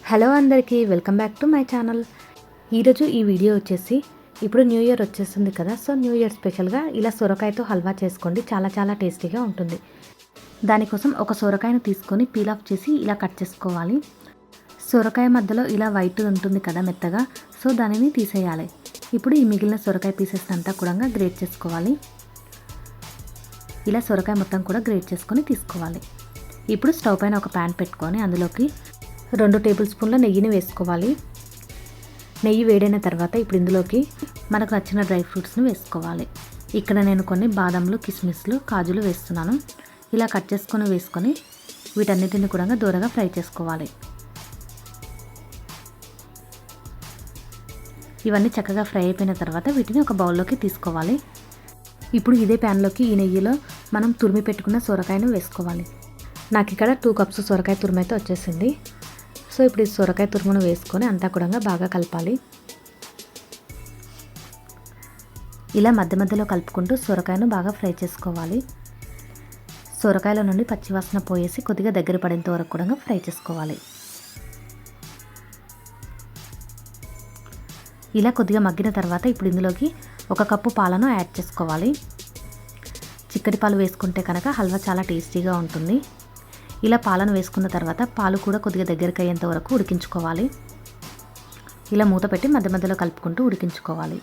Hello అందరికీ welcome back to my channel. ఈరోజు ఈ వీడియో వచ్చేసి ఇప్పుడు న్యూ ఇయర్ వచ్చేస్తుంది కదా, సో న్యూ ఇయర్ స్పెషల్గా ఇలా సొరకాయతో హల్వా చేసుకోండి, చాలా చాలా టేస్టీగా ఉంటుంది. దానికోసం ఒక సొరకాయను తీసుకొని పీల్ ఆఫ్ చేసి ఇలా కట్ చేసుకోవాలి. సొరకాయ మధ్యలో ఇలా వైట్ ఉంటుంది కదా మెత్తగా, సో దానిని తీసేయాలి. ఇప్పుడు ఈ మిగిలిన సొరకాయ పీసెస్ అంతా కూడా గ్రేట్ చేసుకోవాలి. ఇలా సొరకాయ మొత్తం కూడా గ్రేట్ చేసుకొని తీసుకోవాలి. ఇప్పుడు స్టవ్ పైన ఒక ప్యాన్ పెట్టుకొని అందులోకి 2 టేబుల్ స్పూన్ల నెయ్యిని వేసుకోవాలి. నెయ్యి వేడైన తర్వాత ఇప్పుడు ఇందులోకి మనకు నచ్చిన డ్రై ఫ్రూట్స్ని వేసుకోవాలి. ఇక్కడ నేను కొన్ని బాదంలు, కిస్మిస్లు, కాజులు వేస్తున్నాను. ఇలా కట్ చేసుకొని వేసుకొని వీటన్నిటిని కూడా దూరగా ఫ్రై చేసుకోవాలి. ఇవన్నీ చక్కగా ఫ్రై అయిపోయిన తర్వాత వీటిని ఒక బౌల్లోకి తీసుకోవాలి. ఇప్పుడు ఇదే ప్యాన్లోకి ఈ నెయ్యిలో మనం తురిమి పెట్టుకున్న సొరకాయను వేసుకోవాలి. నాకు ఇక్కడ 2 కప్స్ సొరకాయ తురుము అయితే వచ్చేసింది. సో ఇప్పుడు ఈ సొరకాయ తురుమును వేసుకొని అంతా కూడా బాగా కలపాలి. ఇలా మధ్య మధ్యలో కలుపుకుంటూ సొరకాయను బాగా ఫ్రై చేసుకోవాలి. సొరకాయల నుండి పచ్చివాసన పోయేసి కొద్దిగా దగ్గర పడేంత వరకు కూడా ఫ్రై చేసుకోవాలి. ఇలా కొద్దిగా మగ్గిన తర్వాత ఇప్పుడు ఇందులోకి 1 కప్పు పాలను యాడ్ చేసుకోవాలి. చిక్కటి పాలు వేసుకుంటే కనుక హల్వా చాలా టేస్టీగా ఉంటుంది. ఇలా పాలను వేసుకున్న తర్వాత పాలు కూడా కొద్దిగా దగ్గరికి అయ్యేంత వరకు ఉడికించుకోవాలి. ఇలా మూత పెట్టి మధ్య మధ్యలో కలుపుకుంటూ ఉడికించుకోవాలి.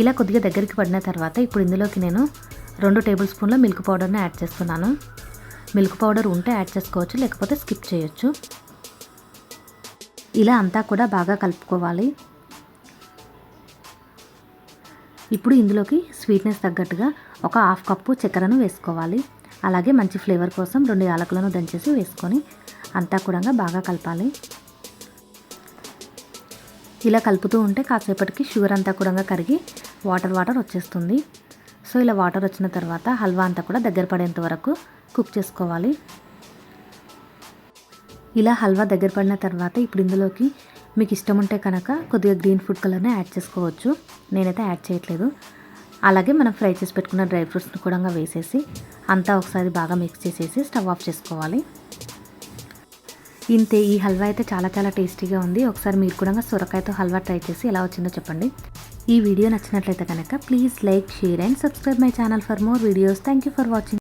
ఇలా కొద్దిగా దగ్గరికి పడిన తర్వాత ఇప్పుడు ఇందులోకి నేను 2 టేబుల్ స్పూన్ల మిల్క్ పౌడర్ని యాడ్ చేస్తున్నాను. మిల్క్ పౌడర్ ఉంటే యాడ్ చేసుకోవచ్చు, లేకపోతే స్కిప్ చేయొచ్చు. ఇలా అంతా కూడా బాగా కలుపుకోవాలి. ఇప్పుడు ఇందులోకి స్వీట్నెస్ తగ్గట్టుగా ఒక 1/2 కప్పు చక్కెరను వేసుకోవాలి. అలాగే మంచి ఫ్లేవర్ కోసం 2 యాలకులను దంచేసి వేసుకొని అంతా కూడా బాగా కలపాలి. ఇలా కలుపుతూ ఉంటే కాసేపటికి షుగర్ అంతా కూడా కరిగి వాటర్ వచ్చేస్తుంది. సో ఇలా వాటర్ వచ్చిన తర్వాత హల్వా అంతా కూడా దగ్గర పడేంత వరకు కుక్ చేసుకోవాలి. ఇలా హల్వా దగ్గర పడిన తర్వాత ఇప్పుడు ఇందులోకి మీకు ఇష్టం ఉంటే కనుక కొద్దిగా గ్రీన్ ఫుడ్ కలర్ని యాడ్ చేసుకోవచ్చు. నేనైతే యాడ్ చేయట్లేదు. అలాగే మనం ఫ్రై చేసి పెట్టుకున్న డ్రై ఫ్రూట్స్ని కూడా వేసేసి అంతా ఒకసారి బాగా మిక్స్ చేసేసి స్టవ్ ఆఫ్ చేసుకోవాలి. ఇంతే, ఈ హల్వా అయితే చాలా చాలా టేస్టీగా ఉంది. ఒకసారి మీరు కూడా సొరకాయతో హల్వా ట్రై చేసి ఎలా వచ్చిందో చెప్పండి. ఈ వీడియో నచ్చినట్లయితే కనుక please like, share and subscribe my channel for more videos. Thank you for watching.